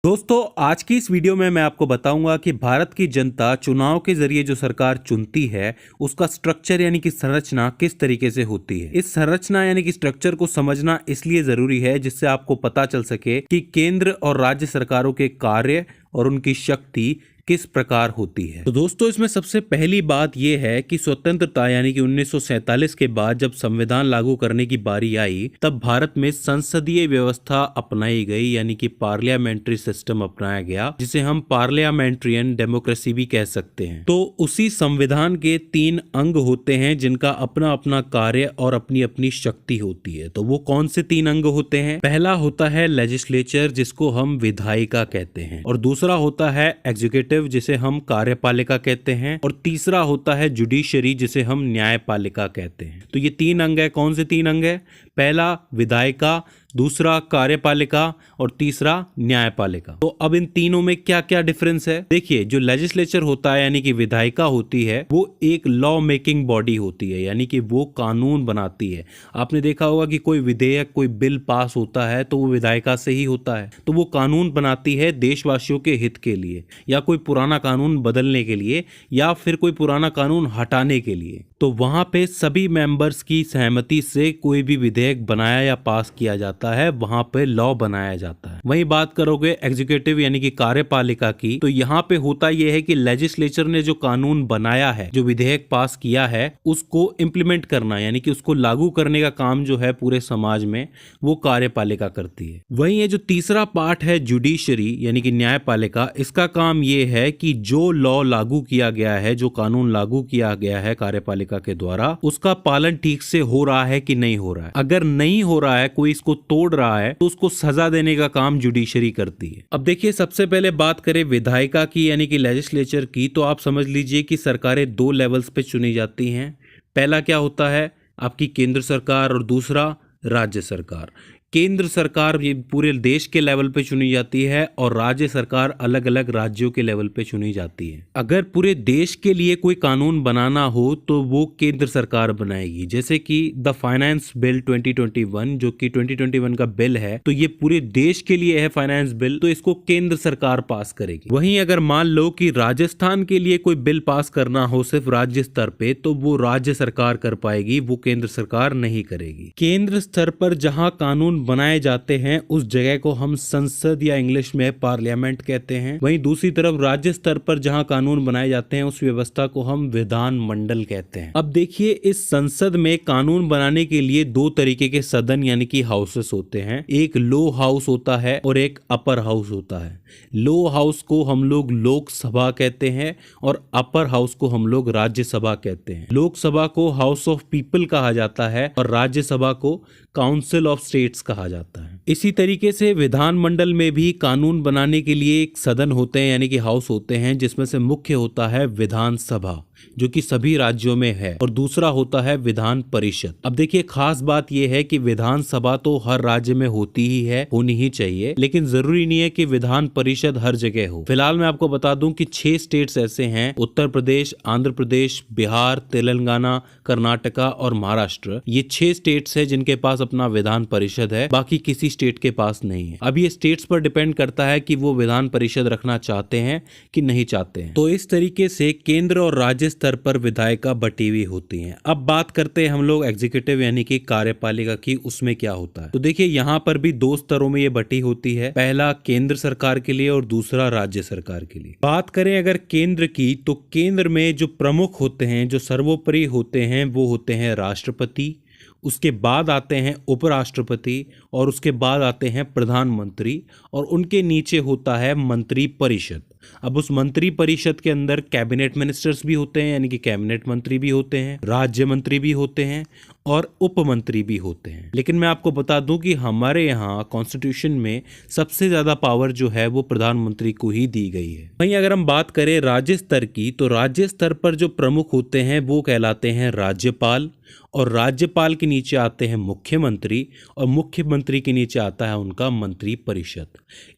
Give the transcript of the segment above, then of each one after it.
दोस्तों, आज की इस वीडियो में मैं आपको बताऊंगा कि भारत की जनता चुनाव के जरिए जो सरकार चुनती है उसका स्ट्रक्चर यानी कि संरचना किस तरीके से होती है। इस संरचना यानी कि स्ट्रक्चर को समझना इसलिए जरूरी है जिससे आपको पता चल सके कि केंद्र और राज्य सरकारों के कार्य और उनकी शक्ति किस प्रकार होती है। तो दोस्तों, इसमें सबसे पहली बात यह है कि स्वतंत्रता यानी कि 1947 के बाद जब संविधान लागू करने की बारी आई तब भारत में संसदीय व्यवस्था अपनाई गई यानी कि पार्लियामेंट्री सिस्टम अपनाया गया, जिसे हम पार्लियामेंट्रियन डेमोक्रेसी भी कह सकते हैं। तो उसी संविधान के 3 अंग होते हैं जिनका अपना अपना कार्य और अपनी अपनी शक्ति होती है। तो वो कौन से 3 अंग होते हैं? पहला होता है लेजिस्लेचर, जिसको हम विधायिका कहते हैं, और दूसरा होता है एग्जीक्यूटिव जिसे हम कार्यपालिका कहते हैं, और तीसरा होता है जुडिशरी जिसे हम न्यायपालिका कहते हैं। तो ये 3 अंग है। कौन से 3 अंग है? पहला विधायिका, दूसरा कार्यपालिका और तीसरा न्यायपालिका। तो अब इन तीनों में क्या क्या डिफरेंस है? देखिए, जो लेजिस्लेचर होता है यानी कि विधायिका होती है वो एक लॉ मेकिंग बॉडी होती है, यानी कि वो कानून बनाती है। आपने देखा होगा कि कोई विधेयक, कोई बिल पास होता है तो वो विधायिका से ही होता है। तो वो कानून बनाती है देशवासियों के हित के लिए, या कोई पुराना कानून बदलने के लिए, या फिर कोई पुराना कानून हटाने के लिए। तो वहां पे सभी मेंबर्स की सहमति से कोई भी विधेयक बनाया या पास किया जाता है, वहां पे लॉ बनाया जाता है। वहीं बात करोगे एग्जीक्यूटिव यानी कि कार्यपालिका की, तो यहाँ पे होता यह है कि लेजिस्लेचर ने जो कानून बनाया है, जो विधेयक पास किया है, उसको इम्प्लीमेंट करना यानी कि उसको लागू करने का काम जो है पूरे समाज में, वो कार्यपालिका करती है। वहीं ये जो तीसरा पार्ट है जुडिशरी यानी कि न्यायपालिका, इसका काम ये है कि जो लॉ लागू किया गया है, जो कानून लागू किया गया है कार्यपालिका के द्वारा, उसका पालन ठीक से हो रहा है कि नहीं हो रहा है। अगर नहीं हो रहा है, कोई इसको तोड़ रहा है, तो उसको सजा देने का काम जुडिशरी करती है। अब देखिए, सबसे पहले बात करें विधायिका की यानी कि लेजिस्लेचर की, तो आप समझ लीजिए कि सरकारें 2 लेवल्स पे चुनी जाती हैं। पहला क्या होता है? आपकी केंद्र सरकार, और दूसरा राज्य सरकार। केंद्र सरकार ये पूरे देश के लेवल पे चुनी जाती है और राज्य सरकार अलग अलग राज्यों के लेवल पे चुनी जाती है। अगर पूरे देश के लिए कोई कानून बनाना हो तो वो केंद्र सरकार बनाएगी, जैसे कि द फाइनेंस बिल 2021 जो कि 2021 का बिल है, तो ये पूरे देश के लिए है फाइनेंस बिल, तो इसको केंद्र सरकार पास करेगी। वहीं अगर मान लो कि राजस्थान के लिए कोई बिल पास करना हो सिर्फ राज्य स्तर पे, तो वो राज्य सरकार कर पाएगी, वो केंद्र सरकार नहीं करेगी। केंद्र स्तर पर जहां कानून बनाए जाते हैं उस जगह को हम संसद या इंग्लिश में पार्लियामेंट कहते हैं। वहीं दूसरी तरफ राज्य स्तर पर जहां कानून बनाए जाते हैं उस व्यवस्था को हम विधान मंडल कहते हैं। अब देखिए, इस संसद में कानून बनाने के लिए 2 तरीके के सदन यानी कि हाउसेस होते हैं। एक लो हाउस होता है और एक अपर हाउस होता है। लो हाउस को हम लोग लोकसभा कहते हैं और अपर हाउस को हम लोग राज्यसभा कहते हैं। लोकसभा को हाउस ऑफ पीपल कहा जाता है और राज्यसभा को काउंसिल ऑफ स्टेट्स कहा जाता है। इसी तरीके से विधानमंडल में भी कानून बनाने के लिए एक सदन होते हैं यानी कि हाउस होते हैं, जिसमें से मुख्य होता है विधानसभा जो कि सभी राज्यों में है, और दूसरा होता है विधान परिषद। अब देखिए, खास बात यह है कि विधानसभा तो हर राज्य में होती ही है, होनी ही चाहिए, लेकिन जरूरी नहीं है कि विधान परिषद हर जगह हो। फिलहाल मैं आपको बता दूं कि 6 स्टेट्स ऐसे हैं, उत्तर प्रदेश, आंध्र प्रदेश, बिहार, तेलंगाना, कर्नाटका और महाराष्ट्र। ये 6 स्टेट्स है जिनके पास अपना विधान परिषद है, बाकी किसी स्टेट के पास नहीं है। अब ये स्टेट्स पर डिपेंड करता है कि वो विधान परिषद रखना चाहते हैं कि नहीं चाहते हैं। तो इस तरीके से केंद्र और राज्य स्तर पर विधायिका बटी हुई होती हैं। अब बात करते हैं हम लोग एग्जीक्यूटिव यानी कि कार्यपालिका की, उसमें क्या होता है। तो देखिए, यहाँ पर भी 2 स्तरों में ये बटी होती है, पहला केंद्र सरकार के लिए और दूसरा राज्य सरकार के लिए। बात करें अगर केंद्र की, तो केंद्र में जो प्रमुख होते हैं, जो सर्वोपरि होते हैं, वो होते हैं राष्ट्रपति, उसके बाद आते हैं उपराष्ट्रपति, और उसके बाद आते हैं प्रधानमंत्री, और उनके नीचे होता है मंत्री परिषद। अब उस मंत्री परिषद के अंदर कैबिनेट मिनिस्टर्स भी होते हैं यानी कि कैबिनेट मंत्री भी होते हैं, राज्य मंत्री भी होते हैं और उप मंत्री भी होते हैं। लेकिन मैं आपको बता दूं कि हमारे यहाँ कॉन्स्टिट्यूशन में सबसे ज्यादा पावर जो है वो प्रधानमंत्री को ही दी गई है। वहीं अगर हम बात करें राज्य स्तर की, तो राज्य स्तर पर जो प्रमुख होते हैं वो कहलाते हैं राज्यपाल, और राज्यपाल के नीचे आते हैं मुख्यमंत्री, और मुख्यमंत्री के नीचे आता है उनका मंत्री परिषद।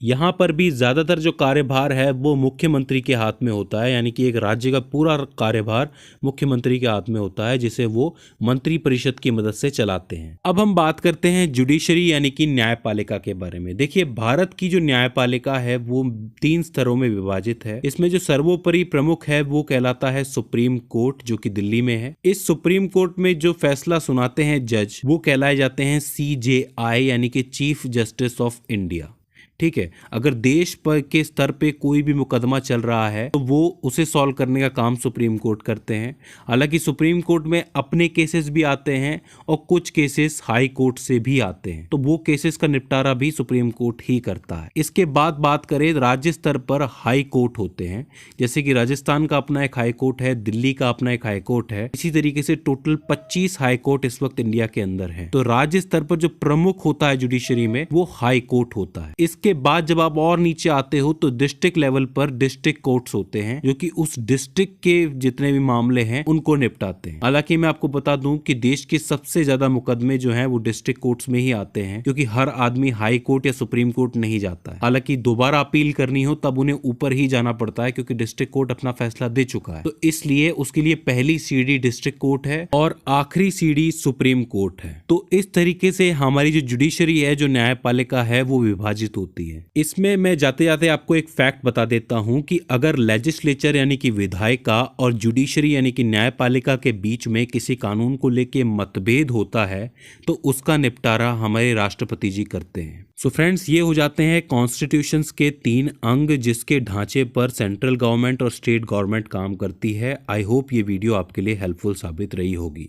यहाँ पर भी ज्यादातर जो कार्यभार है वो मुख्यमंत्री के हाथ में होता है, यानी कि एक राज्य का पूरा कार्यभार मुख्यमंत्री के हाथ में होता है, जिसे वो मंत्री परिषद संसद की मदद से चलाते हैं। अब हम बात करते हैं जुडिशरी यानी कि न्यायपालिका के बारे में। देखिए, भारत की जो न्यायपालिका है वो 3 स्तरों में विभाजित है। इसमें जो सर्वोपरि प्रमुख है वो कहलाता है सुप्रीम कोर्ट, जो कि दिल्ली में है। इस सुप्रीम कोर्ट में जो फैसला सुनाते हैं जज, वो कहलाए जाते हैं CJI यानी कि चीफ जस्टिस ऑफ इंडिया। ठीक है, अगर देश पर के स्तर पे कोई भी मुकदमा चल रहा है तो वो उसे सॉल्व करने का काम सुप्रीम कोर्ट करते हैं। हालांकि सुप्रीम कोर्ट में अपने केसेस भी आते हैं और कुछ केसेस हाई कोर्ट से भी आते हैं, तो वो केसेस का निपटारा भी सुप्रीम कोर्ट ही करता है। इसके बाद बात करें राज्य स्तर पर हाई कोर्ट होते हैं, जैसे कि राजस्थान का अपना एक हाई कोर्ट है, दिल्ली का अपना एक हाई कोर्ट है। इसी तरीके से टोटल 25 हाई कोर्ट इस वक्त इंडिया के अंदर है। तो राज्य स्तर पर जो प्रमुख होता है जुडिशरी में वो हाई कोर्ट होता है। इसके बाद जब आप और नीचे आते हो तो डिस्ट्रिक्ट लेवल पर डिस्ट्रिक्ट कोर्ट्स होते हैं, जो कि उस डिस्ट्रिक्ट के जितने भी मामले हैं उनको निपटाते हैं। हालांकि मैं आपको बता दूं कि देश के सबसे ज्यादा मुकदमे जो हैं वो डिस्ट्रिक्ट कोर्ट्स में ही आते हैं, क्योंकि हर आदमी हाई कोर्ट या सुप्रीम कोर्ट नहीं जाता है। हालांकि दोबारा अपील करनी हो तब उन्हें ऊपर ही जाना पड़ता है, क्योंकि डिस्ट्रिक्ट कोर्ट अपना फैसला दे चुका है। तो इसलिए उसके लिए पहली सीढ़ी डिस्ट्रिक्ट कोर्ट है और आखिरी सीढ़ी सुप्रीम कोर्ट है। तो इस तरीके से हमारी जो जुडिशरी है, जो न्यायपालिका है, वो विभाजित होती है। इसमें मैं जाते जाते आपको एक फैक्ट बता देता हूं कि अगर लेजिस्लेचर यानी कि विधायिका और जुडिशरी यानी कि न्यायपालिका के बीच में किसी कानून को लेके मतभेद होता है तो उसका निपटारा हमारे राष्ट्रपति जी करते हैं। सो फ्रेंड्स, ये हो जाते हैं कॉन्स्टिट्यूशंस के 3 अंग जिसके ढांचे पर सेंट्रल गवर्नमेंट और स्टेट गवर्नमेंट काम करती है। आई होप ये वीडियो आपके लिए हेल्पफुल साबित रही होगी।